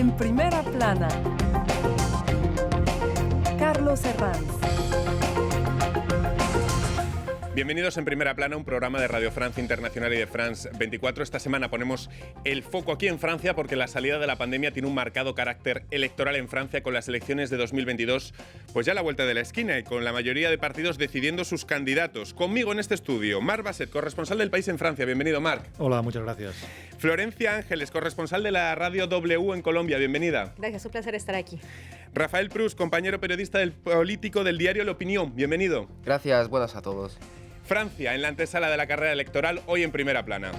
En primera plana, Carlos Herranz. Bienvenidos en Primera Plana, un programa de Radio Francia Internacional y de France 24. Esta semana ponemos el foco aquí en Francia porque la salida de la pandemia tiene un marcado carácter electoral en Francia, con las elecciones de 2022 pues ya a la vuelta de la esquina y con la mayoría de partidos decidiendo sus candidatos. Conmigo en este estudio, Marc Basset, corresponsal del País en Francia. Bienvenido, Marc. Hola, muchas gracias. Florencia Ángeles, corresponsal de la radio W en Colombia. Bienvenida. Gracias, un placer estar aquí. Rafael Prus, compañero periodista del político del diario La Opinión. Bienvenido. Gracias, buenas a todos. Francia, en la antesala de la carrera electoral, hoy en Primera Plana.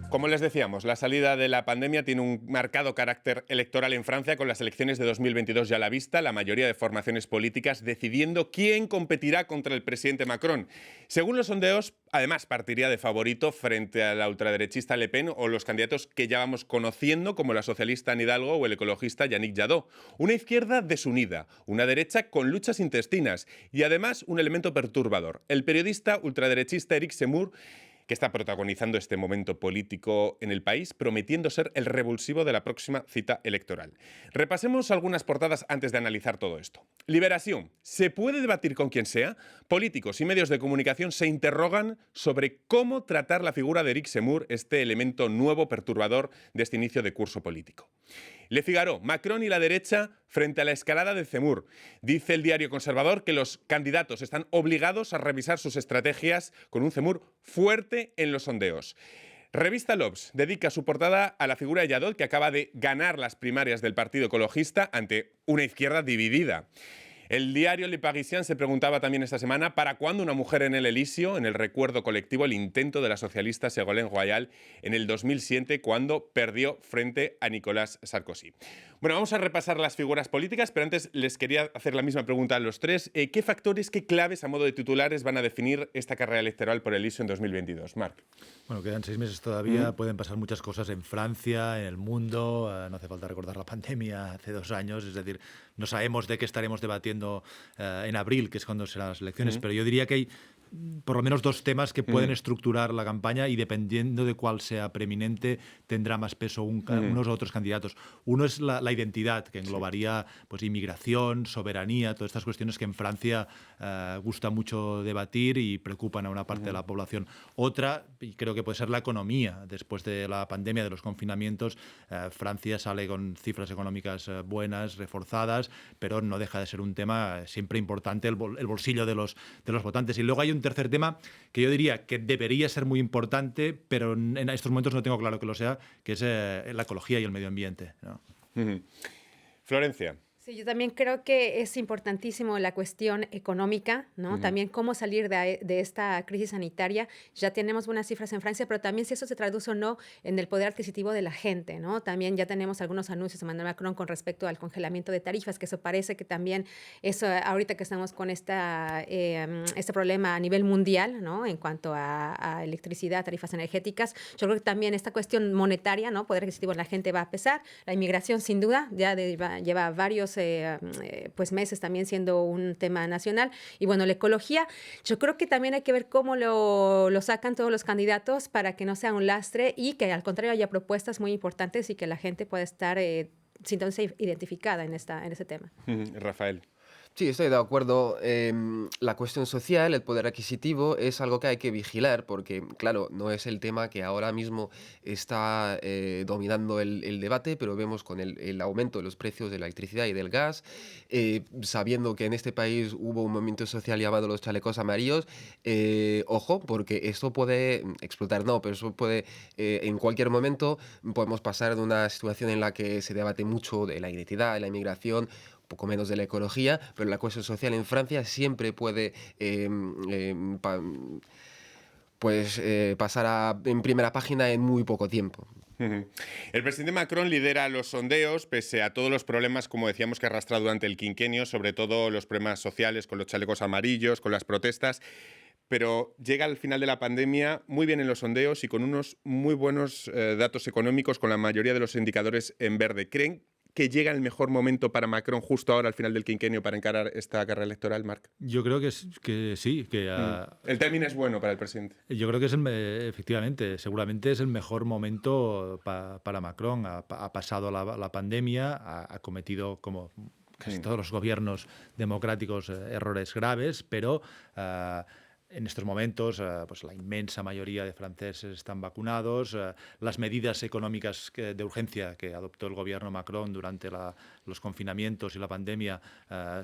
Como les decíamos, la salida de la pandemia tiene un marcado carácter electoral en Francia, con las elecciones de 2022 ya a la vista, la mayoría de formaciones políticas decidiendo quién competirá contra el presidente Macron. Según los sondeos, además partiría de favorito frente a la ultraderechista Le Pen o los candidatos que ya vamos conociendo, como la socialista Anne Hidalgo o el ecologista Yannick Jadot. Una izquierda desunida, una derecha con luchas intestinas y además un elemento perturbador: el periodista ultraderechista Éric Zemmour, que está protagonizando este momento político en el país, prometiendo ser el revulsivo de la próxima cita electoral. Repasemos algunas portadas antes de analizar todo esto. Liberación. ¿Se puede debatir con quien sea? Políticos y medios de comunicación se interrogan sobre cómo tratar la figura de Éric Zemmour, este elemento nuevo perturbador de este inicio de curso político. Le Figaro. Macron y la derecha frente a la escalada de Zemmour. Dice el diario conservador que los candidatos están obligados a revisar sus estrategias con un Zemmour fuerte en los sondeos. Revista L'Obs dedica su portada a la figura de Jadot, que acaba de ganar las primarias del Partido Ecologista ante una izquierda dividida. El diario Le Parisien se preguntaba también esta semana ¿para cuándo una mujer en el Elíseo? En el recuerdo colectivo el intento de la socialista Ségolène Royal en el 2007, cuando perdió frente a Nicolas Sarkozy. Bueno, vamos a repasar las figuras políticas, pero antes les quería hacer la misma pregunta a los tres. ¿Qué factores, qué claves a modo de titulares van a definir esta carrera electoral por el Elíseo en 2022? Marc. Bueno, quedan 6 meses todavía, pueden pasar muchas cosas en Francia, en el mundo, no hace falta recordar la pandemia hace 2 años, es decir, no sabemos de qué estaremos debatiendo en abril, que es cuando serán las elecciones, pero yo diría que hay por lo menos 2 temas que pueden estructurar la campaña y dependiendo de cuál sea preeminente tendrá más peso unos u otros candidatos. Uno es la identidad, que englobaría pues inmigración, soberanía, todas estas cuestiones que en Francia gusta mucho debatir y preocupan a una parte de la población. Otra, y creo que puede ser la economía. Después de la pandemia, de los confinamientos, Francia sale con cifras económicas buenas, reforzadas, pero no deja de ser un tema siempre importante, el bolsillo de los votantes. Y luego hay un tercer tema que yo diría que debería ser muy importante, pero en estos momentos no tengo claro que lo sea, que es la ecología y el medio ambiente, ¿no? Florencia. Sí, yo también creo que es importantísimo la cuestión económica, ¿no? También cómo salir de esta crisis sanitaria. Ya tenemos buenas cifras en Francia, pero también si eso se traduce o no en el poder adquisitivo de la gente, ¿no? También ya tenemos algunos anuncios de Emmanuel Macron con respecto al congelamiento de tarifas, que eso parece que también eso ahorita que estamos con este problema a nivel mundial, ¿no? En cuanto a electricidad, tarifas energéticas, yo creo que también esta cuestión monetaria, ¿no? Poder adquisitivo de la gente va a pesar. La inmigración, sin duda, ya lleva varios pues meses también siendo un tema nacional. Y bueno, la ecología, yo creo que también hay que ver cómo lo sacan todos los candidatos para que no sea un lastre y que al contrario haya propuestas muy importantes y que la gente pueda estar sintiéndose identificada en ese tema. Rafael. Sí, estoy de acuerdo. La cuestión social, el poder adquisitivo, es algo que hay que vigilar porque, claro, no es el tema que ahora mismo está dominando el debate, pero vemos con el aumento de los precios de la electricidad y del gas, sabiendo que en este país hubo un movimiento social llamado los chalecos amarillos, ojo, porque esto puede explotar, no, pero eso puede, en cualquier momento, podemos pasar de una situación en la que se debate mucho de la identidad, de la inmigración, poco menos de la ecología, pero la cuestión social en Francia siempre puede pasar en primera página en muy poco tiempo. El presidente Macron lidera los sondeos pese a todos los problemas, como decíamos, que arrastra durante el quinquenio, sobre todo los problemas sociales con los chalecos amarillos, con las protestas, pero llega al final de la pandemia muy bien en los sondeos y con unos muy buenos datos económicos, con la mayoría de los indicadores en verde. ¿Creen que llega el mejor momento para Macron justo ahora, al final del quinquenio, para encarar esta carrera electoral, Marc? Yo creo que sí, El timing es bueno para el presidente. yo creo que efectivamente, seguramente es el mejor momento para Macron. Ha pasado la pandemia, ha cometido, como casi todos los gobiernos democráticos, errores graves, pero en estos momentos, pues la inmensa mayoría de franceses están vacunados. Las medidas económicas de urgencia que adoptó el gobierno Macron durante los confinamientos y la pandemia ha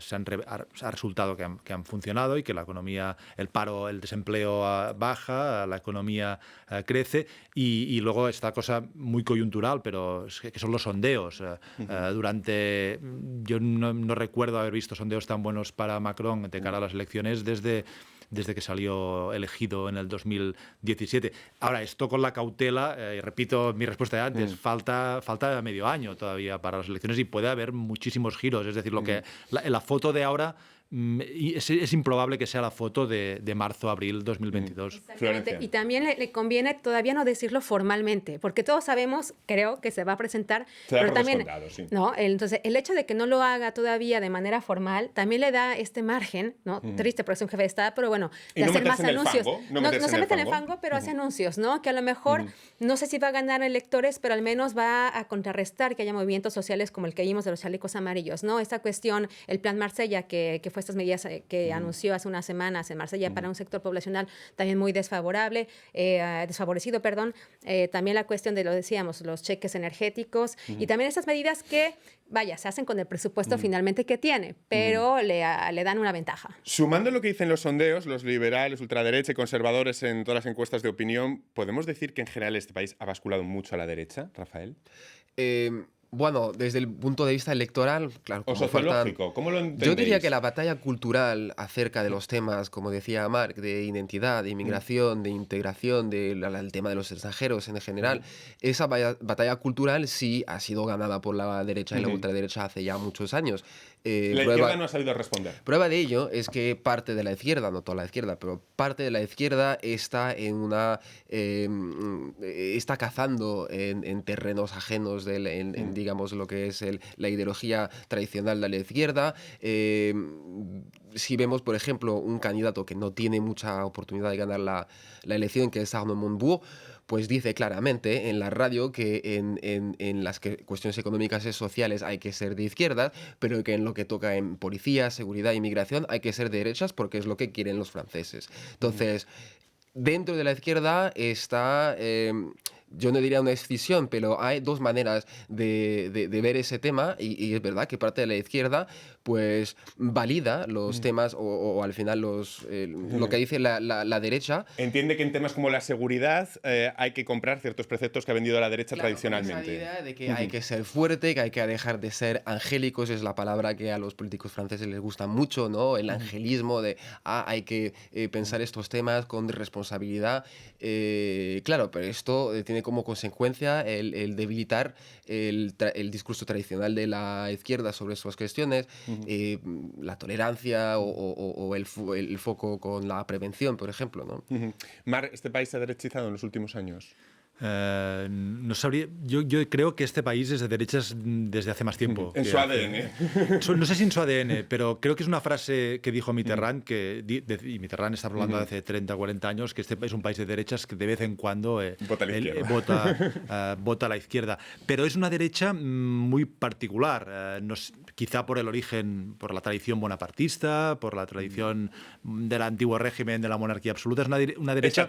resultado que han funcionado y que la economía, el paro, el desempleo baja, la economía crece. Y luego esta cosa muy coyuntural, pero que son los sondeos. Yo no recuerdo haber visto sondeos tan buenos para Macron de cara a las elecciones desde que salió elegido en el 2017. Ahora, esto con la cautela, y repito mi respuesta de antes, falta medio año todavía para las elecciones y puede haber muchísimos giros. Es decir, la foto de ahora es improbable que sea la foto de marzo-abril 2022. Exactamente. Y también le conviene todavía no decirlo formalmente, porque todos sabemos, creo, que se va a presentar, pero también, sí. ¿no? Entonces, el hecho de que no lo haga todavía de manera formal también le da este margen, ¿no? Triste porque es un jefe de Estado, pero bueno, de hacer más anuncios. No se meten en el fango, pero hace anuncios, ¿no? Que a lo mejor, no sé si va a ganar electores, pero al menos va a contrarrestar que haya movimientos sociales como el que vimos de los chalecos amarillos, ¿no? Esta cuestión, el plan Marsella, que fue estas medidas que anunció hace unas semanas en Marsella para un sector poblacional también muy desfavorecido, perdón. También la cuestión de, lo decíamos, los cheques energéticos y también esas medidas que, vaya, se hacen con el presupuesto finalmente que tiene, pero le dan una ventaja. Sumando lo que dicen los sondeos, los liberales, ultraderecha y conservadores en todas las encuestas de opinión, ¿podemos decir que en general este país ha basculado mucho a la derecha, Rafael? Bueno, desde el punto de vista electoral, claro. O sociológico, ¿cómo lo entendéis? Yo diría que la batalla cultural acerca de los temas, como decía Marc, de identidad, de inmigración, de integración, del tema de los extranjeros en general, esa batalla cultural sí ha sido ganada por la derecha y la ultraderecha hace ya muchos años. La izquierda no ha sabido responder. Prueba de ello es que parte de la izquierda, no toda la izquierda, pero parte de la izquierda está está cazando en terrenos ajenos digamos, lo que es la ideología tradicional de la izquierda. Si vemos, por ejemplo, un candidato que no tiene mucha oportunidad de ganar la elección, que es Arnaud Montebourg, pues dice claramente en la radio que en las cuestiones económicas y sociales hay que ser de izquierdas, pero que en lo que toca en policía, seguridad e inmigración hay que ser de derechas porque es lo que quieren los franceses. Entonces, dentro de la izquierda está... yo no diría una escisión, pero hay dos maneras de ver ese tema y es verdad que parte de la izquierda pues valida los temas o al final lo que dice la derecha. Entiende que en temas como la seguridad hay que comprar ciertos preceptos que ha vendido la derecha Claro, tradicionalmente. Esa idea de que hay que ser fuerte, que hay que dejar de ser angélicos, es la palabra que a los políticos franceses les gusta mucho, ¿no? El angelismo de hay que pensar estos temas con responsabilidad. Claro, pero esto tiene como consecuencia el debilitar el discurso tradicional de la izquierda sobre estas cuestiones, la tolerancia o el foco con la prevención, por ejemplo, ¿no? Mar, ¿este país se ha derechizado en los últimos años? No sabría. Yo creo que este país es de derechas desde hace más tiempo. En su ADN. No sé si en su ADN, pero creo que es una frase que dijo Mitterrand, y Mitterrand está hablando de hace 30 o 40 años, que este es un país de derechas que de vez en cuando vota a la izquierda. Pero es una derecha muy particular, quizá por el origen, por la tradición bonapartista, por la tradición del antiguo régimen de la monarquía absoluta. Es una derecha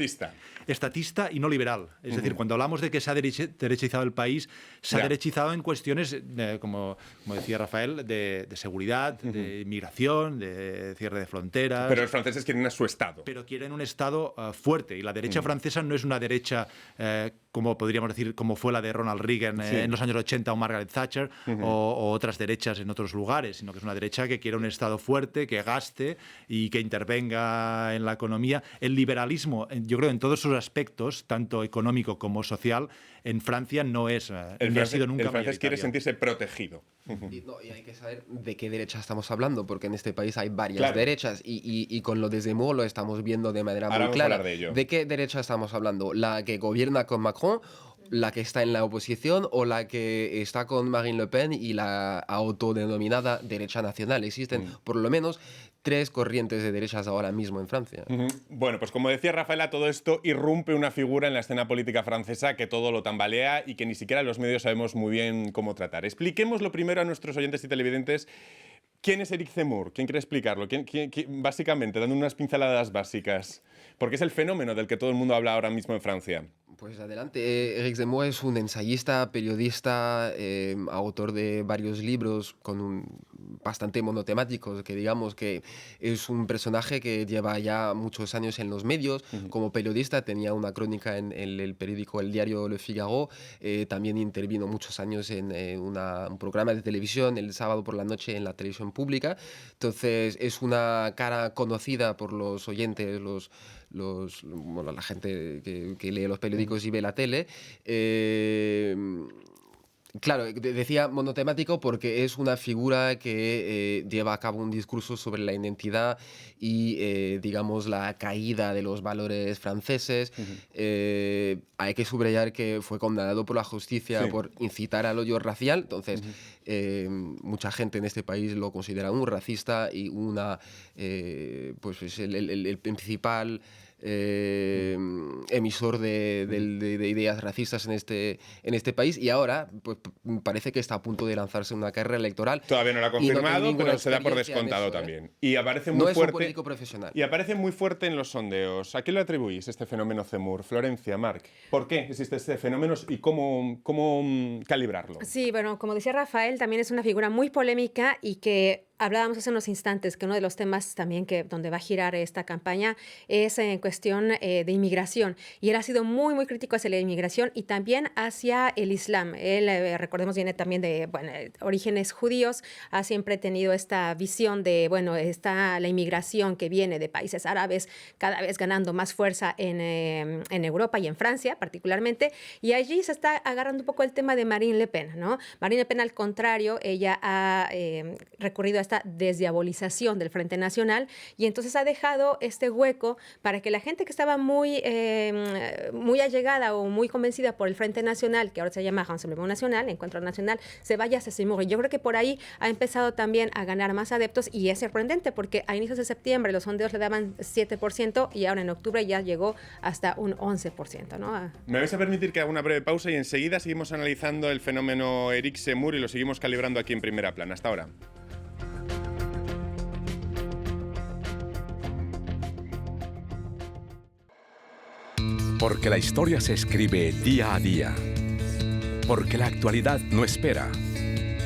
estatista y no liberal. Es decir, cuando hablamos de que se ha derechizado el país, se ha derechizado en cuestiones, como decía Rafael, de seguridad, de inmigración, de cierre de fronteras. Pero los franceses quieren a su Estado. Pero quieren un Estado fuerte. Y la derecha francesa no es una derecha, como podríamos decir, como fue la de Ronald Reagan en los años 80 o Margaret Thatcher, o otras derechas en otros lugares, sino que es una derecha que quiere un Estado fuerte, que gaste y que intervenga en la economía. El liberalismo, yo creo, en todos sus aspectos, tanto económico como social, en Francia no es, ni ha sido nunca. El francés quiere sentirse protegido. Y hay que saber de qué derecha estamos hablando, porque en este país hay varias derechas y con lo de Zemmour lo estamos viendo de manera muy clara. De ello. ¿De qué derecha estamos hablando? ¿La que gobierna con Macron la que está en la oposición o la que está con Marine Le Pen y la autodenominada derecha nacional. Existen por lo menos 3 corrientes de derechas ahora mismo en Francia. Bueno, pues como decía Rafaela, todo esto irrumpe una figura en la escena política francesa que todo lo tambalea y que ni siquiera los medios sabemos muy bien cómo tratar. Expliquémoslo primero a nuestros oyentes y televidentes. ¿Quién es Éric Zemmour? ¿Quién quiere explicarlo? Básicamente, dando unas pinceladas básicas. Porque es el fenómeno del que todo el mundo habla ahora mismo en Francia. Pues adelante. Éric Zemmour es un ensayista, periodista, autor de varios libros bastante monotemáticos, que digamos que es un personaje que lleva ya muchos años en los medios. Como periodista tenía una crónica en el periódico, el diario Le Figaro. También intervino muchos años en un programa de televisión el sábado por la noche en la televisión pública. Entonces es una cara conocida por los oyentes, la gente que lee los periódicos y ve la tele. Claro, decía monotemático porque es una figura que lleva a cabo un discurso sobre la identidad y, digamos, la caída de los valores franceses. Hay que subrayar que fue condenado por la justicia por incitar al odio racial. Entonces, mucha gente en este país lo considera un racista y pues es el principal emisor de ideas racistas en este país, y ahora pues, parece que está a punto de lanzarse una carrera electoral. Todavía no lo ha confirmado, pero se da por descontado también. Y aparece muy fuerte. Es un político profesional. Y aparece muy fuerte en los sondeos. ¿A qué le atribuís este fenómeno Zemmour? Florencia, Marc, ¿por qué existe este fenómeno y cómo calibrarlo? Sí, bueno, como decía Rafael, también es una figura muy polémica y que hablábamos hace unos instantes que uno de los temas también donde va a girar esta campaña es en cuestión de inmigración. Y él ha sido muy, muy crítico hacia la inmigración y también hacia el Islam. Él, recordemos, viene también de orígenes judíos, ha siempre tenido esta visión de, está la inmigración que viene de países árabes cada vez ganando más fuerza en Europa y en Francia particularmente. Y allí se está agarrando un poco el tema de Marine Le Pen, ¿no? Marine Le Pen, al contrario, ella ha recurrido a esta desdiabolización del Frente Nacional y entonces ha dejado este hueco para que la gente que estaba muy allegada o muy convencida por el Frente Nacional, que ahora se llama Rassemblement National, Encuentro Nacional, se vaya hacia Zemmour. Y yo creo que por ahí ha empezado también a ganar más adeptos y es sorprendente porque a inicios de septiembre los sondeos le daban 7% y ahora en octubre ya llegó hasta un 11%, ¿no? Me vais a permitir que haga una breve pausa y enseguida seguimos analizando el fenómeno Éric Zemmour y lo seguimos calibrando aquí en Primera Plana. Hasta ahora. Porque la historia se escribe día a día. Porque la actualidad no espera.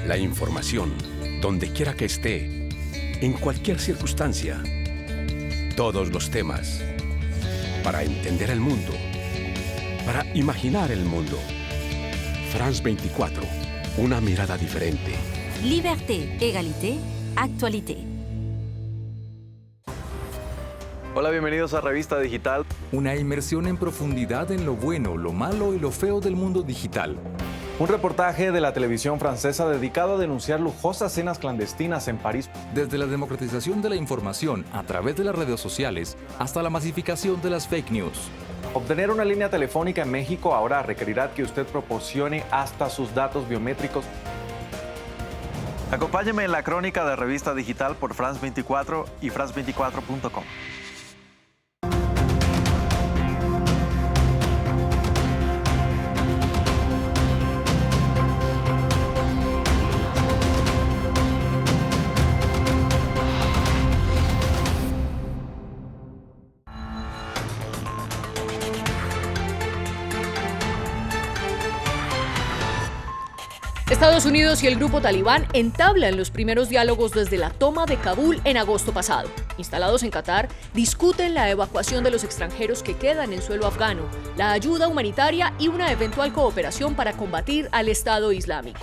La información, donde quiera que esté, en cualquier circunstancia. Todos los temas. Para entender el mundo. Para imaginar el mundo. France 24. Una mirada diferente. Liberté, égalité, actualité. Hola, bienvenidos a Revista Digital. Una inmersión en profundidad en lo bueno, lo malo y lo feo del mundo digital. Un reportaje de la televisión francesa dedicado a denunciar lujosas cenas clandestinas en París. Desde la democratización de la información a través de las redes sociales hasta la masificación de las fake news. Obtener una línea telefónica en México ahora requerirá que usted proporcione hasta sus datos biométricos. Acompáñeme en la crónica de Revista Digital por France 24 y france24.com. Estados Unidos y el grupo talibán entablan los primeros diálogos desde la toma de Kabul en agosto pasado. Instalados en Qatar, discuten la evacuación de los extranjeros que quedan en suelo afgano, la ayuda humanitaria y una eventual cooperación para combatir al Estado Islámico.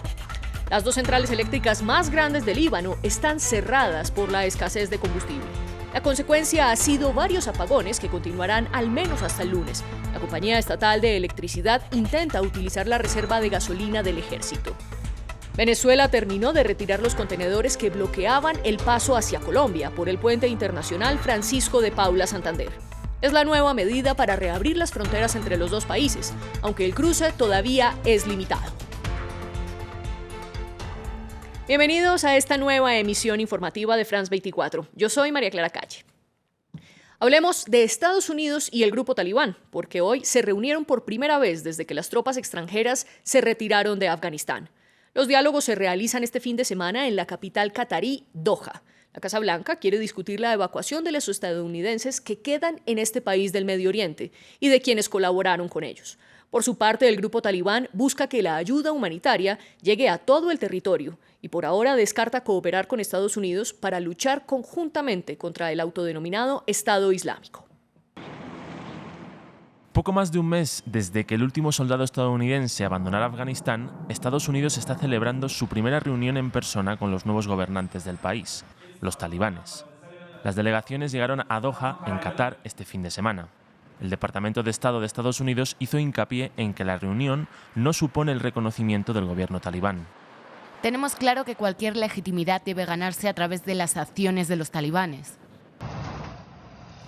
Las 2 centrales eléctricas más grandes del Líbano están cerradas por la escasez de combustible. La consecuencia ha sido varios apagones que continuarán al menos hasta el lunes. La compañía estatal de electricidad intenta utilizar la reserva de gasolina del ejército. Venezuela terminó de retirar los contenedores que bloqueaban el paso hacia Colombia por el puente internacional Francisco de Paula Santander. Es la nueva medida para reabrir las fronteras entre los dos países, aunque el cruce todavía es limitado. Bienvenidos a esta nueva emisión informativa de France 24. Yo soy María Clara Calle. Hablemos de Estados Unidos y el grupo talibán, porque hoy se reunieron por primera vez desde que las tropas extranjeras se retiraron de Afganistán. Los diálogos se realizan este fin de semana en la capital catarí, Doha. La Casa Blanca quiere discutir la evacuación de los estadounidenses que quedan en este país del Medio Oriente y de quienes colaboraron con ellos. Por su parte, el grupo talibán busca que la ayuda humanitaria llegue a todo el territorio y por ahora descarta cooperar con Estados Unidos para luchar conjuntamente contra el autodenominado Estado Islámico. Poco más de un mes desde que el último soldado estadounidense abandonara Afganistán, Estados Unidos está celebrando su primera reunión en persona con los nuevos gobernantes del país, los talibanes. Las delegaciones llegaron a Doha, en Qatar, este fin de semana. El Departamento de Estado de Estados Unidos hizo hincapié en que la reunión no supone el reconocimiento del gobierno talibán. Tenemos claro que cualquier legitimidad debe ganarse a través de las acciones de los talibanes.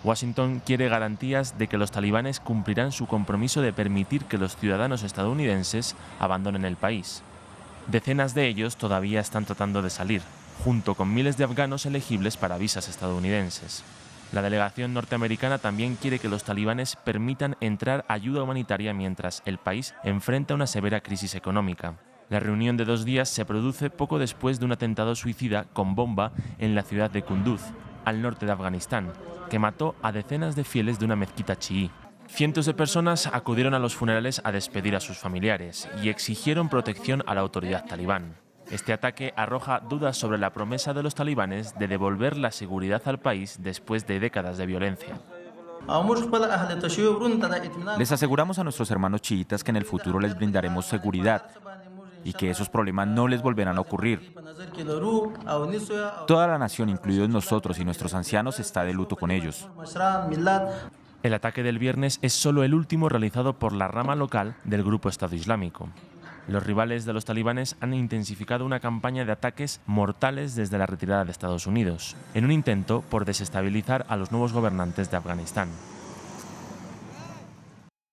Washington quiere garantías de que los talibanes cumplirán su compromiso de permitir que los ciudadanos estadounidenses abandonen el país. Decenas de ellos todavía están tratando de salir, junto con miles de afganos elegibles para visas estadounidenses. La delegación norteamericana también quiere que los talibanes permitan entrar ayuda humanitaria mientras el país enfrenta una severa crisis económica. La reunión de 2 días se produce poco después de un atentado suicida con bomba en la ciudad de Kunduz, al norte de Afganistán, que mató a decenas de fieles de una mezquita chií. Cientos de personas acudieron a los funerales a despedir a sus familiares y exigieron protección a la autoridad talibán. Este ataque arroja dudas sobre la promesa de los talibanes de devolver la seguridad al país después de décadas de violencia. Les aseguramos a nuestros hermanos chiitas que en el futuro les brindaremos seguridad y que esos problemas no les volverán a ocurrir. Toda la nación, incluidos nosotros y nuestros ancianos, está de luto con ellos. El ataque del viernes es solo el último realizado por la rama local del grupo Estado Islámico. Los rivales de los talibanes han intensificado una campaña de ataques mortales desde la retirada de Estados Unidos, en un intento por desestabilizar a los nuevos gobernantes de Afganistán.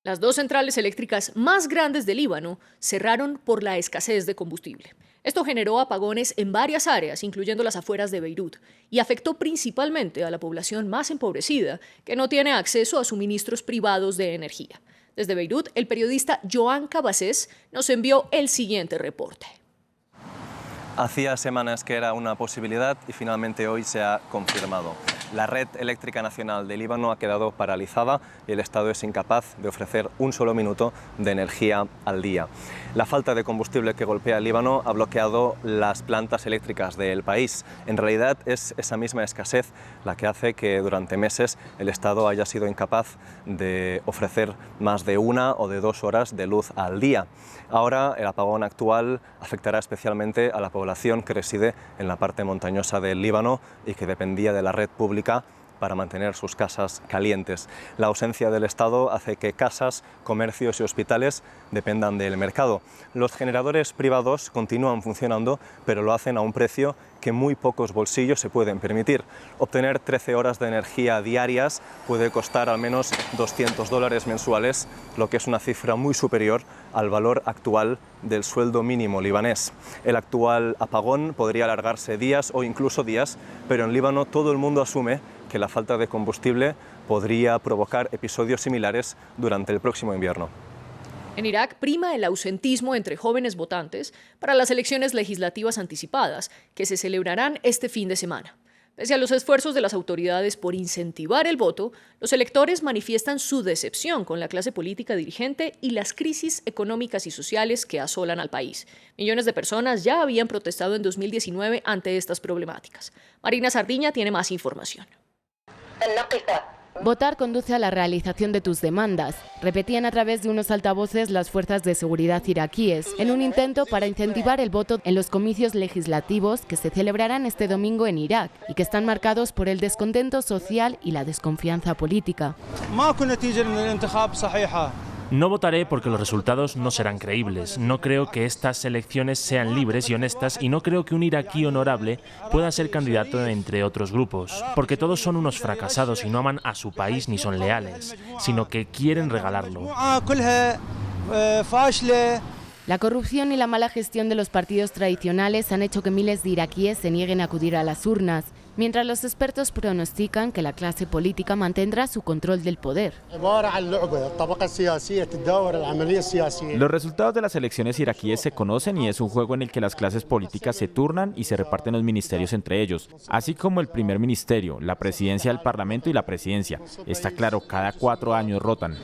Las 2 centrales eléctricas más grandes del Líbano cerraron por la escasez de combustible. Esto generó apagones en varias áreas, incluyendo las afueras de Beirut, y afectó principalmente a la población más empobrecida, que no tiene acceso a suministros privados de energía. Desde Beirut, el periodista Joan Cabasés nos envió el siguiente reporte. Hacía semanas que era una posibilidad y finalmente hoy se ha confirmado. La red eléctrica nacional de Líbano ha quedado paralizada y el Estado es incapaz de ofrecer un solo minuto de energía al día. La falta de combustible que golpea el Líbano ha bloqueado las plantas eléctricas del país. En realidad es esa misma escasez la que hace que durante meses el Estado haya sido incapaz de ofrecer más de 1 o de 2 horas de luz al día. Ahora el apagón actual afectará especialmente a la población que reside en la parte montañosa del Líbano y que dependía de la red pública para mantener sus casas calientes. La ausencia del Estado hace que casas, comercios y hospitales dependan del mercado. Los generadores privados continúan funcionando, pero lo hacen a un precio que muy pocos bolsillos se pueden permitir. Obtener 13 horas de energía diarias puede costar al menos $200 mensuales, lo que es una cifra muy superior al valor actual del sueldo mínimo libanés. El actual apagón podría alargarse días o incluso días, pero en Líbano todo el mundo asume que la falta de combustible podría provocar episodios similares durante el próximo invierno. En Irak prima el ausentismo entre jóvenes votantes para las elecciones legislativas anticipadas, que se celebrarán este fin de semana. Pese a los esfuerzos de las autoridades por incentivar el voto, los electores manifiestan su decepción con la clase política dirigente y las crisis económicas y sociales que asolan al país. Millones de personas ya habían protestado en 2019 ante estas problemáticas. Marina Sardiña tiene más información. Votar conduce a la realización de tus demandas, repetían a través de unos altavoces las fuerzas de seguridad iraquíes, en un intento para incentivar el voto en los comicios legislativos que se celebrarán este domingo en Irak y que están marcados por el descontento social y la desconfianza política. No votaré porque los resultados no serán creíbles. No creo que estas elecciones sean libres y honestas y no creo que un iraquí honorable pueda ser candidato entre otros grupos, porque todos son unos fracasados y no aman a su país ni son leales, sino que quieren regalarlo. La corrupción y la mala gestión de los partidos tradicionales han hecho que miles de iraquíes se nieguen a acudir a las urnas, mientras los expertos pronostican que la clase política mantendrá su control del poder. Los resultados de las elecciones iraquíes se conocen y es un juego en el que las clases políticas se turnan y se reparten los ministerios entre ellos, así como el primer ministerio, la presidencia del parlamento y la presidencia. Está claro, cada 4 años rotan.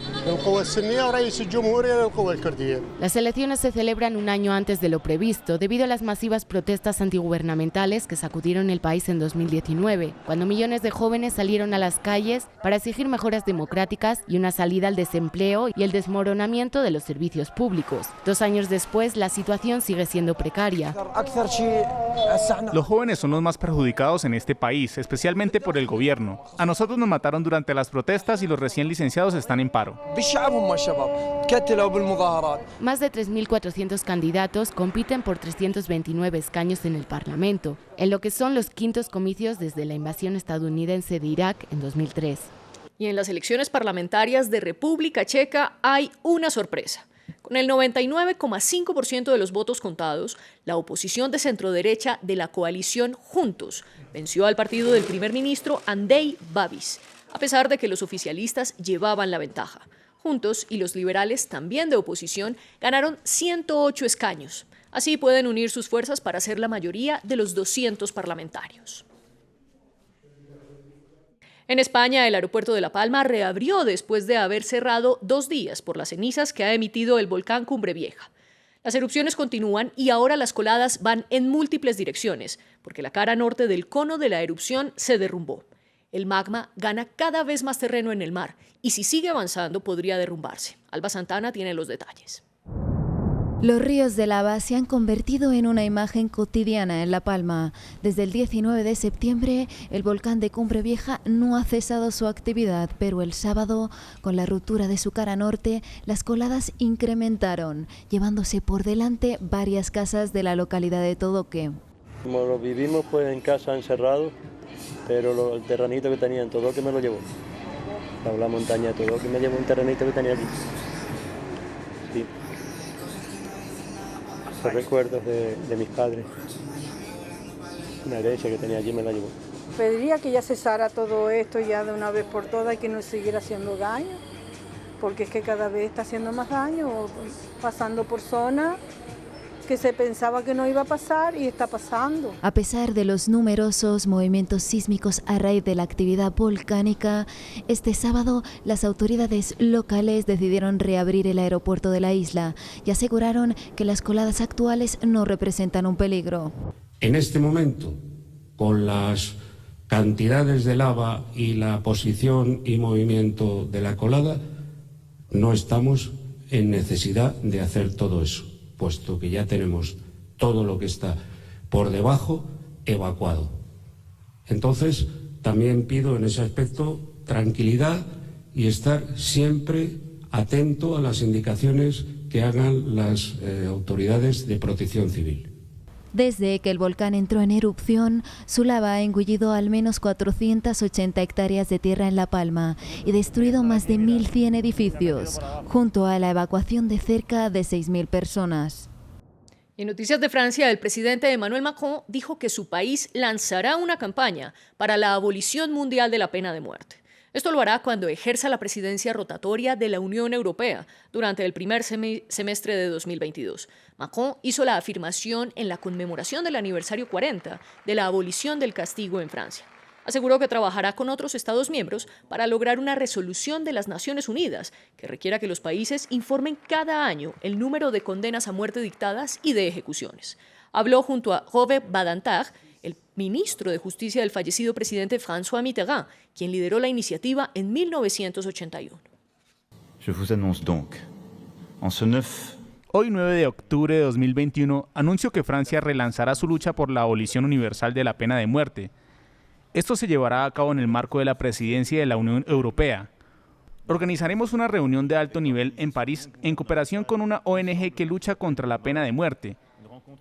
Las elecciones se celebran un año antes de lo previsto, debido a las masivas protestas antigubernamentales que sacudieron el país en 2019, cuando millones de jóvenes salieron a las calles para exigir mejoras democráticas y una salida al desempleo y el desmoronamiento de los servicios públicos. 2 años después, la situación sigue siendo precaria. Los jóvenes son los más perjudicados en este país, especialmente por el gobierno. A nosotros nos mataron durante las protestas y los recién licenciados están en paro. Más de 3.400 candidatos compiten por 329 escaños en el Parlamento, en lo que son los quintos comicios desde la invasión estadounidense de Irak en 2003. Y en las elecciones parlamentarias de República Checa hay una sorpresa. Con el 99,5% de los votos contados, la oposición de centroderecha de la coalición Juntos venció al partido del primer ministro Andrej Babis, a pesar de que los oficialistas llevaban la ventaja. Juntos y los liberales, también de oposición, ganaron 108 escaños. Así pueden unir sus fuerzas para ser la mayoría de los 200 parlamentarios. En España, el aeropuerto de La Palma reabrió después de haber cerrado 2 días por las cenizas que ha emitido el volcán Cumbre Vieja. Las erupciones continúan y ahora las coladas van en múltiples direcciones, porque la cara norte del cono de la erupción se derrumbó. El magma gana cada vez más terreno en el mar y si sigue avanzando podría derrumbarse. Alba Santana tiene los detalles. Los ríos de lava se han convertido en una imagen cotidiana en La Palma. Desde el 19 de septiembre, el volcán de Cumbre Vieja no ha cesado su actividad, pero el sábado, con la ruptura de su cara norte, las coladas incrementaron, llevándose por delante varias casas de la localidad de Todoque. Como lo vivimos pues en casa encerrado, pero el terrenito que tenía en Todoque me lo llevó. La montaña de Todoque me llevó un terrenito que tenía allí. Sí. Los recuerdos de mis padres. Una herencia que tenía allí me la llevó. Pediría que ya cesara todo esto ya de una vez por todas y que no siguiera haciendo daño, porque es que cada vez está haciendo más daño, pasando por zonas que se pensaba que no iba a pasar y está pasando. A pesar de los numerosos movimientos sísmicos a raíz de la actividad volcánica, este sábado las autoridades locales decidieron reabrir el aeropuerto de la isla y aseguraron que las coladas actuales no representan un peligro. En este momento, con las cantidades de lava y la posición y movimiento de la colada, no estamos en necesidad de hacer todo eso, puesto que ya tenemos todo lo que está por debajo evacuado. Entonces, también pido en ese aspecto tranquilidad y estar siempre atento a las indicaciones que hagan las autoridades de protección civil. Desde que el volcán entró en erupción, su lava ha engullido al menos 480 hectáreas de tierra en La Palma y destruido más de 1.100 edificios, junto a la evacuación de cerca de 6.000 personas. En noticias de Francia, el presidente Emmanuel Macron dijo que su país lanzará una campaña para la abolición mundial de la pena de muerte. Esto lo hará cuando ejerza la presidencia rotatoria de la Unión Europea durante el primer semestre de 2022. Macron hizo la afirmación en la conmemoración del aniversario 40 de la abolición del castigo en Francia. Aseguró que trabajará con otros Estados miembros para lograr una resolución de las Naciones Unidas que requiera que los países informen cada año el número de condenas a muerte dictadas y de ejecuciones. Habló junto a Robert Badinter, el ministro de Justicia del fallecido presidente François Mitterrand, quien lideró la iniciativa en 1981. Je vous annonce donc, en ce 9 Hoy, 9 de octubre de 2021, anuncio que Francia relanzará su lucha por la abolición universal de la pena de muerte. Esto se llevará a cabo en el marco de la presidencia de la Unión Europea. Organizaremos una reunión de alto nivel en París en cooperación con una ONG que lucha contra la pena de muerte.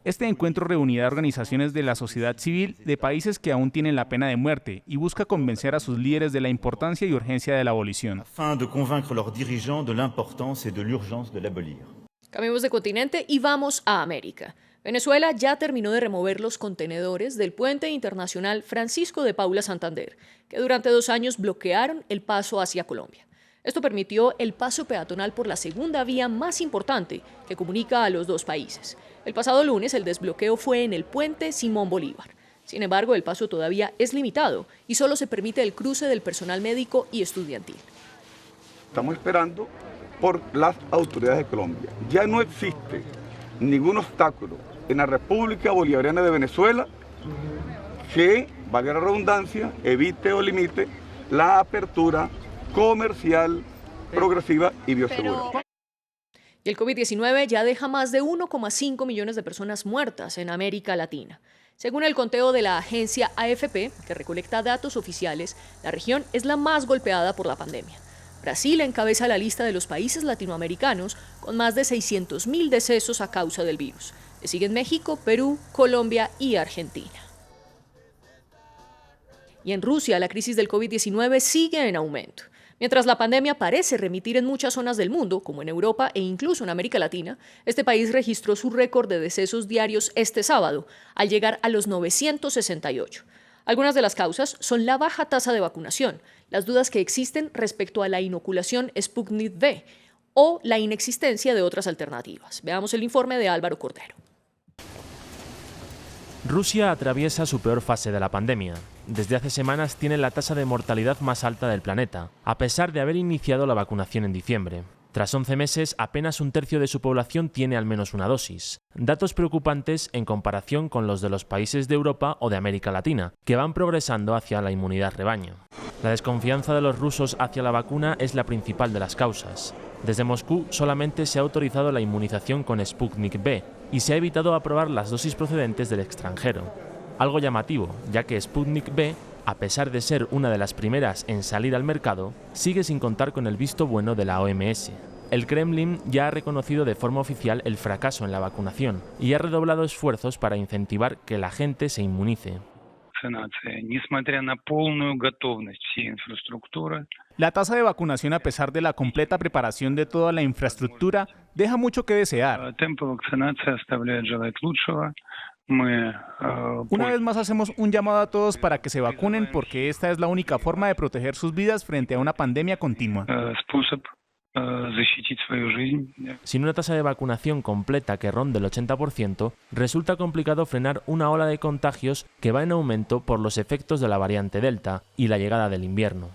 Este encuentro reunirá organizaciones de la sociedad civil de países que aún tienen la pena de muerte y busca convencer a sus líderes de la importancia y urgencia de la abolición. Cambiemos de continente y vamos a América. Venezuela ya terminó de remover los contenedores del puente internacional Francisco de Paula Santander, que durante 2 años bloquearon el paso hacia Colombia. Esto permitió el paso peatonal por la segunda vía más importante que comunica a los dos países. El pasado lunes el desbloqueo fue en el puente Simón Bolívar. Sin embargo, el paso todavía es limitado y solo se permite el cruce del personal médico y estudiantil. Estamos esperando por las autoridades de Colombia. Ya no existe ningún obstáculo en la República Bolivariana de Venezuela que, valga la redundancia, evite o limite la apertura comercial, progresiva y biosegura. Y el COVID-19 ya deja más de 1,5 millones de personas muertas en América Latina. Según el conteo de la agencia AFP, que recolecta datos oficiales, la región es la más golpeada por la pandemia. Brasil encabeza la lista de los países latinoamericanos con más de 600.000 decesos a causa del virus. Le siguen México, Perú, Colombia y Argentina. Y en Rusia, la crisis del COVID-19 sigue en aumento. Mientras la pandemia parece remitir en muchas zonas del mundo, como en Europa e incluso en América Latina, este país registró su récord de decesos diarios este sábado, al llegar a los 968. Algunas de las causas son la baja tasa de vacunación, las dudas que existen respecto a la inoculación Sputnik V o la inexistencia de otras alternativas. Veamos el informe de Álvaro Cordero. Rusia atraviesa su peor fase de la pandemia. Desde hace semanas tiene la tasa de mortalidad más alta del planeta, a pesar de haber iniciado la vacunación en diciembre. Tras 11 meses, apenas 1/3 de su población tiene al menos una dosis. Datos preocupantes en comparación con los de los países de Europa o de América Latina, que van progresando hacia la inmunidad rebaño. La desconfianza de los rusos hacia la vacuna es la principal de las causas. Desde Moscú solamente se ha autorizado la inmunización con Sputnik V y se ha evitado aprobar las dosis procedentes del extranjero. Algo llamativo, ya que Sputnik V, a pesar de ser una de las primeras en salir al mercado, sigue sin contar con el visto bueno de la OMS. El Kremlin ya ha reconocido de forma oficial el fracaso en la vacunación y ha redoblado esfuerzos para incentivar que la gente se inmunice. La tasa de vacunación, a pesar de la completa preparación de toda la infraestructura, deja mucho que desear. Una vez más hacemos un llamado a todos para que se vacunen porque esta es la única forma de proteger sus vidas frente a una pandemia continua. Sin una tasa de vacunación completa que ronde el 80%, resulta complicado frenar una ola de contagios que va en aumento por los efectos de la variante Delta y la llegada del invierno.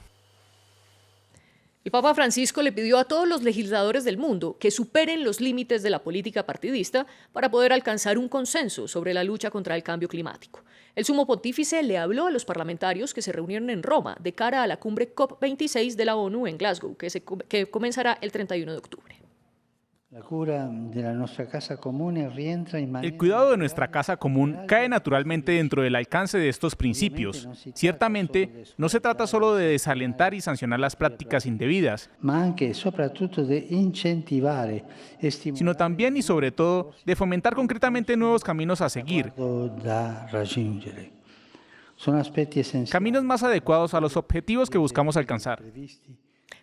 El Papa Francisco le pidió a todos los legisladores del mundo que superen los límites de la política partidista para poder alcanzar un consenso sobre la lucha contra el cambio climático. El sumo pontífice le habló a los parlamentarios que se reunieron en Roma de cara a la cumbre COP26 de la ONU en Glasgow, que comenzará el 31 de octubre. El cuidado de nuestra casa común cae naturalmente dentro del alcance de estos principios. Ciertamente, no se trata solo de desalentar y sancionar las prácticas indebidas, sino también y sobre todo de fomentar concretamente nuevos caminos a seguir, caminos más adecuados a los objetivos que buscamos alcanzar.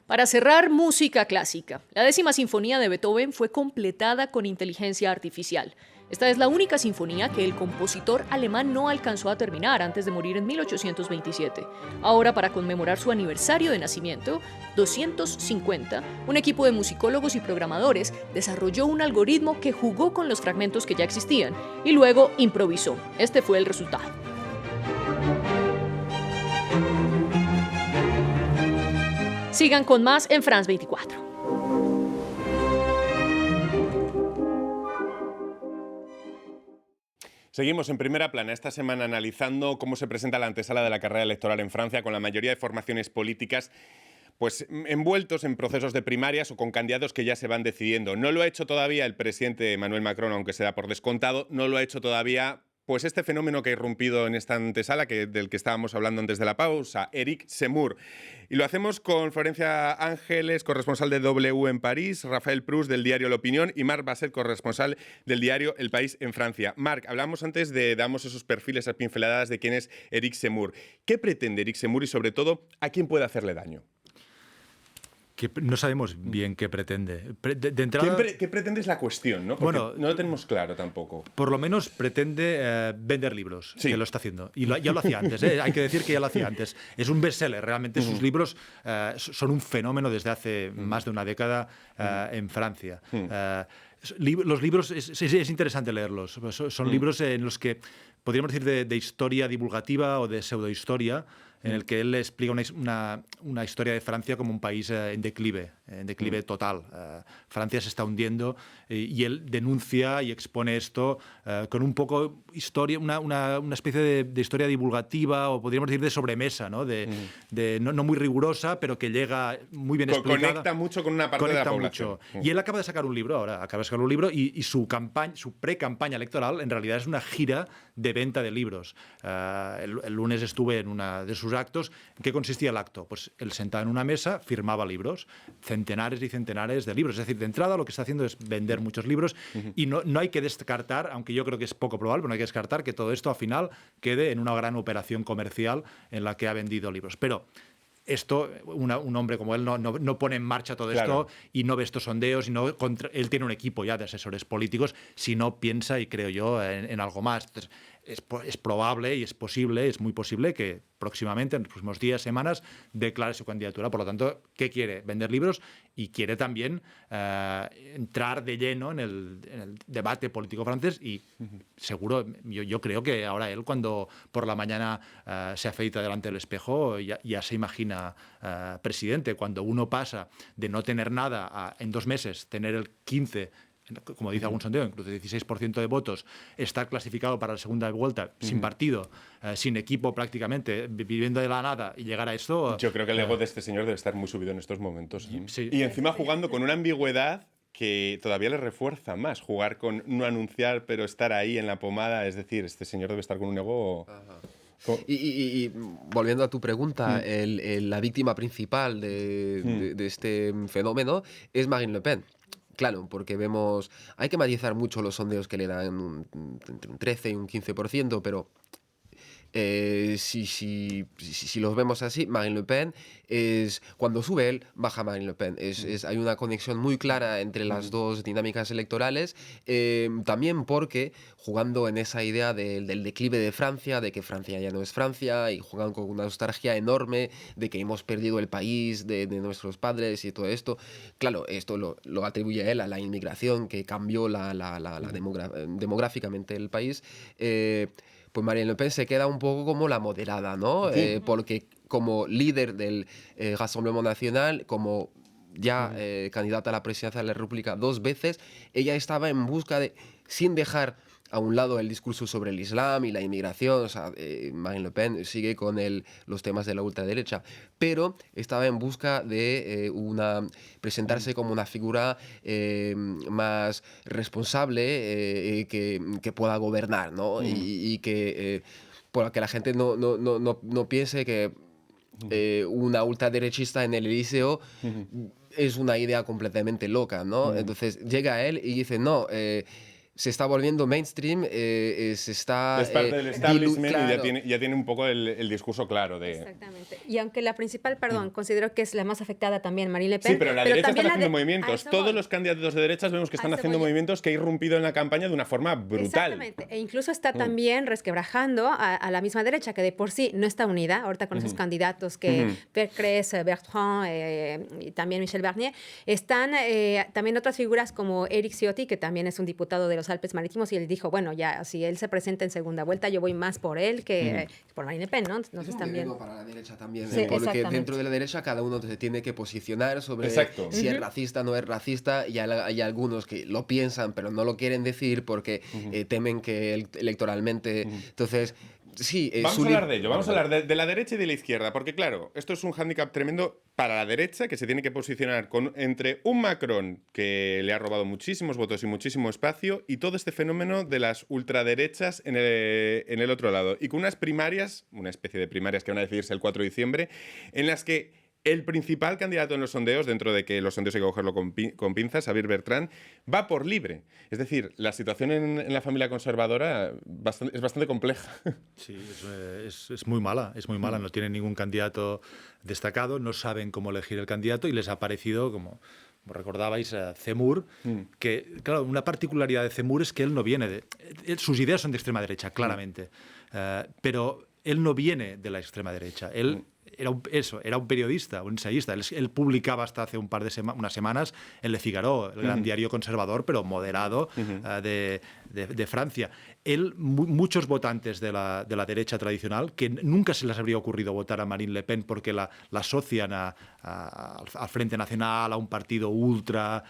Para cerrar, música clásica. La 10ª sinfonía de Beethoven fue completada con inteligencia artificial. Esta es la única sinfonía que el compositor alemán no alcanzó a terminar antes de morir en 1827. Ahora, para conmemorar su aniversario de nacimiento, 250, un equipo de musicólogos y programadores desarrolló un algoritmo que jugó con los fragmentos que ya existían y luego improvisó. Este fue el resultado. Sigan con más en France 24. Seguimos en Primera Plana esta semana analizando cómo se presenta la antesala de la carrera electoral en Francia, con la mayoría de formaciones políticas pues envueltos en procesos de primarias o con candidatos que ya se van decidiendo. No lo ha hecho todavía el presidente Emmanuel Macron, aunque se da por descontado, no lo ha hecho todavía pues este fenómeno que ha irrumpido en esta antesala, del que estábamos hablando antes de la pausa, Eric Zemmour. Y lo hacemos con Florencia Ángeles, corresponsal de W en París, Rafael Proust del diario L'Opinión y Marc Basset, corresponsal del diario El País en Francia. Marc, hablamos antes damos esos perfiles, esas pinceladas de quién es Eric Zemmour. ¿Qué pretende Eric Zemmour y, sobre todo, a quién puede hacerle daño? Que no sabemos bien qué pretende. De entrada, ¿Qué pretende es la cuestión, ¿no? Porque no lo tenemos claro tampoco. Por lo menos pretende vender libros, sí, que lo está haciendo. Y ya lo hacía antes, hay que decir que ya lo hacía antes. Es un bestseller, realmente sus libros son un fenómeno desde hace más de una década en Francia. Los libros, es interesante leerlos. Son libros en los que podríamos decir de historia divulgativa o de pseudohistoria, en el que él explica una historia de Francia como un país en declive total. Francia se está hundiendo y él denuncia y expone esto con un poco historia, una especie de historia divulgativa, o podríamos decir de sobremesa, ¿no? No muy rigurosa, pero que llega muy bien explicada. Conecta mucho con una parte de la población. Y él acaba de sacar un libro y su pre-campaña electoral en realidad es una gira de venta de libros. El lunes estuve en una de sus actos. ¿En qué consistía el acto? Pues él sentado en una mesa firmaba libros, centenares y centenares de libros. Es decir, de entrada lo que está haciendo es vender muchos libros y no hay que descartar, aunque yo creo que es poco probable, pero no hay que descartar que todo esto al final quede en una gran operación comercial en la que ha vendido libros. Pero esto, un hombre como él no pone en marcha todo esto y no ve estos sondeos, él tiene un equipo ya de asesores políticos, si no piensa, y creo yo, en algo más. Entonces, es probable y es muy posible que próximamente, en los próximos días, semanas, declare su candidatura. Por lo tanto, ¿qué quiere? Vender libros y quiere también entrar de lleno en el debate político francés y seguro, yo creo que ahora él, cuando por la mañana se afeita delante del espejo, ya se imagina presidente. Cuando uno pasa de no tener nada a, en 2 meses, tener el 15%, como dice algún sondeo, incluso 16% de votos, estar clasificado para la segunda vuelta sin partido, sin equipo prácticamente, viviendo de la nada y llegar a esto... Yo creo que el ego de este señor debe estar muy subido en estos momentos. Sí. Y encima jugando con una ambigüedad que todavía le refuerza más, jugar con no anunciar pero estar ahí en la pomada, es decir, este señor debe estar con un ego... Y volviendo a tu pregunta, la víctima principal de este fenómeno es Marine Le Pen. Claro, porque hay que matizar mucho los sondeos que le dan entre un 13 y un 15%, pero si los vemos así, Marine Le Pen cuando sube él, baja Marine Le Pen. Hay una conexión muy clara entre las dos dinámicas electorales, también porque jugando en esa idea del declive de Francia, de que Francia ya no es Francia, y jugando con una nostalgia enorme de que hemos perdido el país de nuestros padres y todo esto. Claro, esto lo atribuye él a la inmigración que cambió demográficamente el país. Pues Marine Le Pen se queda un poco como la moderada, ¿no? Sí. Porque como líder del Rassemblement National, como ya candidata a la presidencia de la República 2 veces, ella estaba en busca de, sin dejar a un lado el discurso sobre el Islam y la inmigración, o sea, Marine Le Pen sigue con los temas de la ultraderecha, pero estaba en busca de presentarse como una figura más responsable, que pueda gobernar, ¿no? Y que por la que la gente no piense que una ultraderechista en el Elíseo es una idea completamente loca, ¿no? Entonces llega él y dice, no, se está volviendo mainstream, se está... Es parte del establishment, claro. Y ya tiene un poco el discurso claro de... Exactamente. Y aunque la principal, considero que es la más afectada también, Marine Le Pen... Sí, pero la derecha está haciendo movimientos. Todos los candidatos de derechas vemos que están haciendo movimientos que ha irrumpido en la campaña de una forma brutal. Exactamente. E incluso está también resquebrajando a la misma derecha, que de por sí no está unida, ahorita con esos candidatos que Pécresse, Bertrand y también Michel Barnier. Están también otras figuras como Éric Ciotti, que también es un diputado de los Alpes Marítimos, y él dijo, bueno, ya, si él se presenta en segunda vuelta, yo voy más por él que por Marine Le Pen, ¿no? Entonces también... para la derecha también, sí, porque dentro de la derecha cada uno se tiene que posicionar sobre si es racista o no es racista, y hay algunos que lo piensan, pero no lo quieren decir porque temen que electoralmente... Entonces, Vamos a hablar de ello, vamos a hablar de la derecha y de la izquierda, porque claro, esto es un hándicap tremendo para la derecha, que se tiene que posicionar entre un Macron que le ha robado muchísimos votos y muchísimo espacio, y todo este fenómeno de las ultraderechas en el otro lado, y con unas primarias, una especie de primarias que van a decidirse el 4 de diciembre, en las que el principal candidato en los sondeos, dentro de que los sondeos hay que cogerlo con pinzas, Xavier Bertrand, va por libre. Es decir, la situación en la familia conservadora es bastante compleja. Sí, es muy mala, no tienen ningún candidato destacado, no saben cómo elegir el candidato y les ha parecido, como recordabais, Zemmour, que, claro, una particularidad de Zemmour es que él no viene sus ideas son de extrema derecha, claramente, pero él no viene de la extrema derecha, él era un periodista, un ensayista. Él publicaba hasta hace un par de unas semanas en Le Figaro, el gran diario conservador, pero moderado, de Francia. Muchos votantes de la derecha tradicional, que nunca se les habría ocurrido votar a Marine Le Pen porque la asocian al Frente Nacional, a un partido ultra,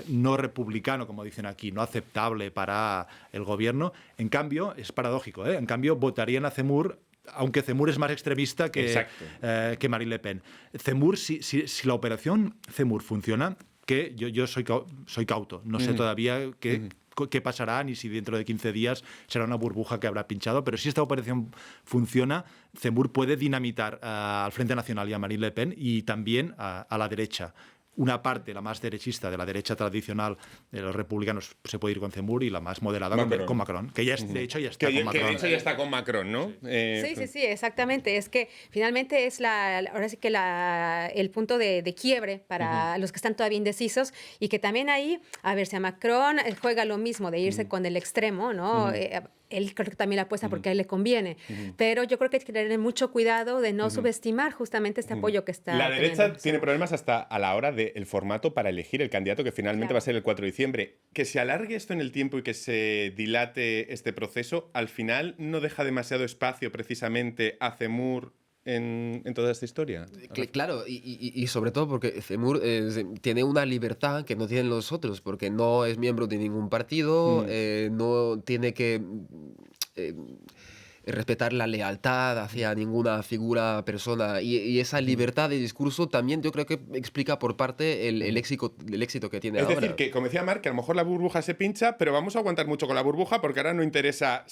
no republicano, como dicen aquí, no aceptable para el gobierno. En cambio, es paradójico, en cambio votarían a Zemmour, aunque Zemmour es más extremista que Marine Le Pen. Zemmour, si la operación Zemmour funciona, que yo soy cauto, no sé todavía qué pasará, ni si dentro de 15 días será una burbuja que habrá pinchado, pero si esta operación funciona, Zemmour puede dinamitar al Frente Nacional y a Marine Le Pen y también a la derecha. Una parte, la más derechista de la derecha tradicional de los republicanos, se puede ir con Zemmour, y la más moderada con Macron, que ya de hecho ya está con Macron. Que de hecho ya está con Macron, ¿no? Sí, exactamente. Es que finalmente es ahora sí que el punto de quiebre para los que están todavía indecisos, y que también ahí, a ver, si a Macron juega lo mismo de irse con el extremo, ¿no? Él creo que también la apuesta porque a él le conviene. Pero yo creo que hay que tener mucho cuidado de no subestimar justamente este apoyo que está La derecha tiene problemas hasta a la hora del formato para elegir el candidato, que finalmente va a ser el 4 de diciembre. Que se alargue esto en el tiempo y que se dilate este proceso, al final no deja demasiado espacio precisamente a Zemmour en toda esta historia. Claro, y sobre todo porque Zemmour tiene una libertad que no tienen los otros, porque no es miembro de ningún partido, no tiene que respetar la lealtad hacia ninguna figura, persona, y esa libertad de discurso también yo creo que explica por parte el éxito que tiene ahora. Es decir, que como decía Marc, que a lo mejor la burbuja se pincha, pero vamos a aguantar mucho con la burbuja porque ahora no interesa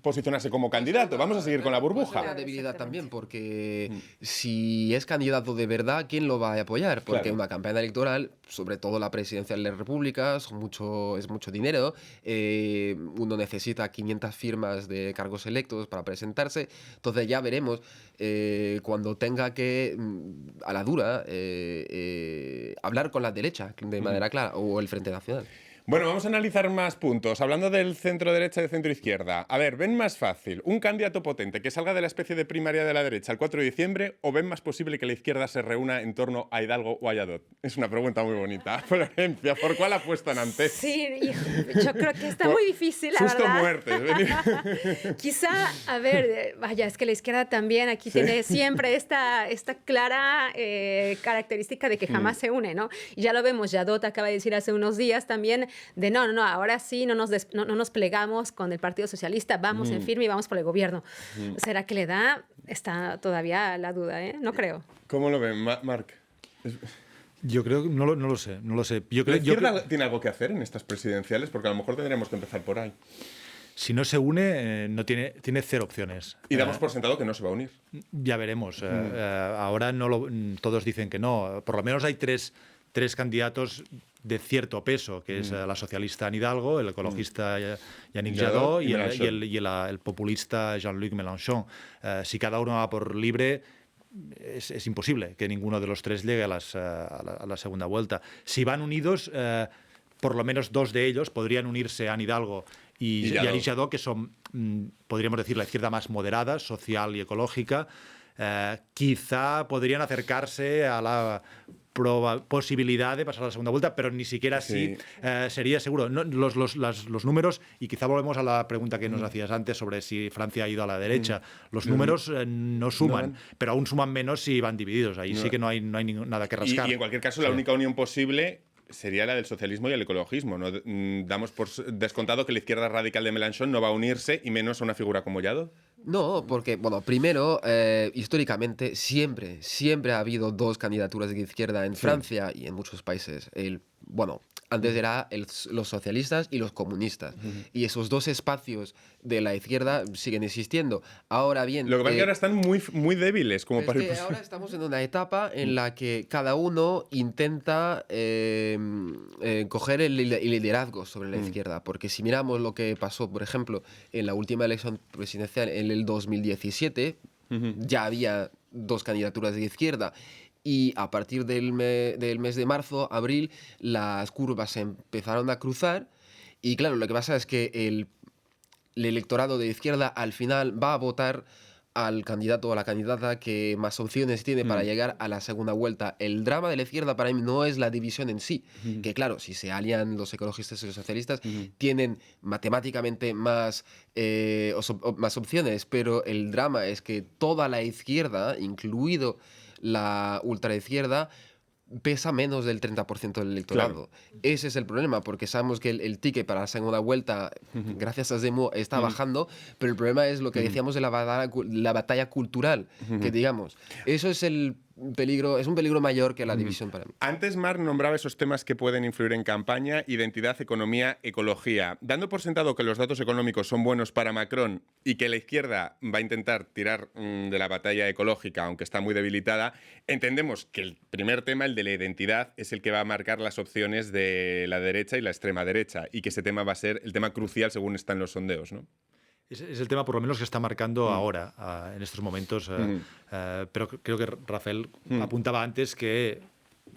posicionarse como candidato, vamos a seguir con la burbuja. Es una debilidad también, porque si es candidato de verdad, ¿quién lo va a apoyar? Porque una campaña electoral, sobre todo la presidencia de la República, es mucho dinero, uno necesita 500 firmas de cargos electos para presentarse, entonces ya veremos cuando tenga que, a la dura, hablar con la derecha de manera clara, o el Frente Nacional. Bueno, vamos a analizar más puntos. Hablando del centro-derecha y del centro-izquierda. A ver, ¿ven más fácil un candidato potente que salga de la especie de primaria de la derecha el 4 de diciembre o ven más posible que la izquierda se reúna en torno a Hidalgo o a Lladó? Es una pregunta muy bonita. Florencia, ¿por cuál apuestan antes? Sí, yo creo que está muy difícil, la Susto verdad. muerte. Quizá, a ver, vaya, es que la izquierda también aquí tiene siempre esta clara característica de que jamás se une, ¿no? Y ya lo vemos, Lladó acaba de decir hace unos días también de no, ahora sí no nos plegamos con el Partido Socialista, vamos en firme y vamos por el gobierno. ¿Será que le da? Está todavía la duda, ¿eh? No creo. ¿Cómo lo ven, Marc? Yo creo que no lo sé. ¿La izquierda tiene algo que hacer en estas presidenciales? Porque a lo mejor tendríamos que empezar por ahí. Si no se une, tiene cero opciones. Y damos por sentado que no se va a unir. Ya veremos. Ahora todos dicen que no. Por lo menos hay tres candidatos de cierto peso, que es la socialista Anne Hidalgo, el ecologista Yannick Jadot y el populista Jean-Luc Mélenchon. Si cada uno va por libre, es imposible que ninguno de los tres llegue a la segunda vuelta. Si van unidos, por lo menos dos de ellos podrían unirse, Anne Hidalgo y Yannick Jadot, que son, podríamos decir, la izquierda más moderada, social y ecológica. Quizá podrían acercarse a la posibilidad de pasar a la segunda vuelta, pero ni siquiera así sería seguro. No, los números, y quizá volvemos a la pregunta que nos hacías antes sobre si Francia ha ido a la derecha, los números no suman, pero aún suman menos si van divididos. Ahí sí que no hay nada que rascar. Y en cualquier caso, la única unión posible sería la del socialismo y el ecologismo. No damos por descontado que la izquierda radical de Mélenchon no va a unirse, y menos a una figura como Jadot. No, porque, bueno, primero, históricamente siempre ha habido dos candidaturas de izquierda en Francia y en muchos países. Antes era los socialistas y los comunistas. Y esos dos espacios de la izquierda siguen existiendo. Ahora bien... Lo que pasa es que ahora están muy débiles. Como para ahora estamos en una etapa en la que cada uno intenta coger el liderazgo sobre la izquierda. Porque si miramos lo que pasó, por ejemplo, en la última elección presidencial en el 2017, ya había dos candidaturas de izquierda. Y a partir del mes de marzo, abril, las curvas se empezaron a cruzar. Y claro, lo que pasa es que el electorado de izquierda al final va a votar al candidato o a la candidata que más opciones tiene para llegar a la segunda vuelta. El drama de la izquierda para mí no es la división en sí, que claro, si se alían los ecologistas y los socialistas, tienen matemáticamente más opciones, pero el drama es que toda la izquierda, incluido la ultraizquierda, pesa menos del 30% del electorado. Claro. Ese es el problema, porque sabemos que el ticket para la segunda vuelta, gracias a Zemmour, está bajando, pero el problema es lo que decíamos de la batalla cultural, que digamos, eso es el peligro, es un peligro mayor que la división para mí. Antes Marc nombraba esos temas que pueden influir en campaña: identidad, economía, ecología. Dando por sentado que los datos económicos son buenos para Macron y que la izquierda va a intentar tirar de la batalla ecológica, aunque está muy debilitada, entendemos que el primer tema, el de la identidad, es el que va a marcar las opciones de la derecha y la extrema derecha, y que ese tema va a ser el tema crucial según están los sondeos, ¿no? Es el tema, por lo menos, que está marcando ahora, en estos momentos. Pero creo que Rafael apuntaba antes que,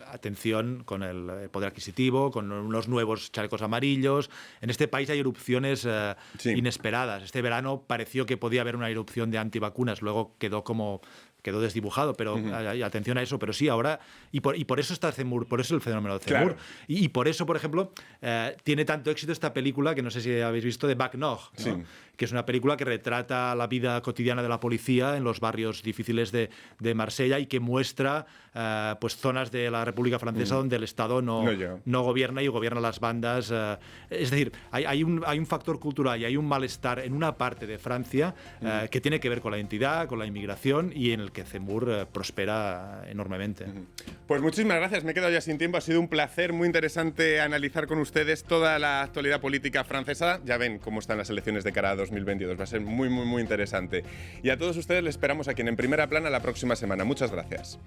atención con el poder adquisitivo, con unos nuevos chalecos amarillos. En este país hay erupciones inesperadas. Este verano pareció que podía haber una erupción de antivacunas, luego quedó desdibujado, pero atención a eso. Pero sí, ahora, y por eso está Zemmour, por eso el fenómeno de Zemmour. Claro. Y por eso, por ejemplo, tiene tanto éxito esta película, que no sé si habéis visto, de Bac Nord, ¿no? Que es una película que retrata la vida cotidiana de la policía en los barrios difíciles de Marsella, y que muestra pues zonas de la República Francesa donde el Estado no gobierna, y gobierna las bandas. Es decir, hay un factor cultural y hay un malestar en una parte de Francia que tiene que ver con la identidad, con la inmigración, y en el que Zemmour prospera enormemente. Pues muchísimas gracias, me he quedado ya sin tiempo. Ha sido un placer, muy interesante analizar con ustedes toda la actualidad política francesa. Ya ven cómo están las elecciones de cara a 2022, va a ser muy interesante. Y a todos ustedes les esperamos aquí en Primera Plana la próxima semana. Muchas gracias.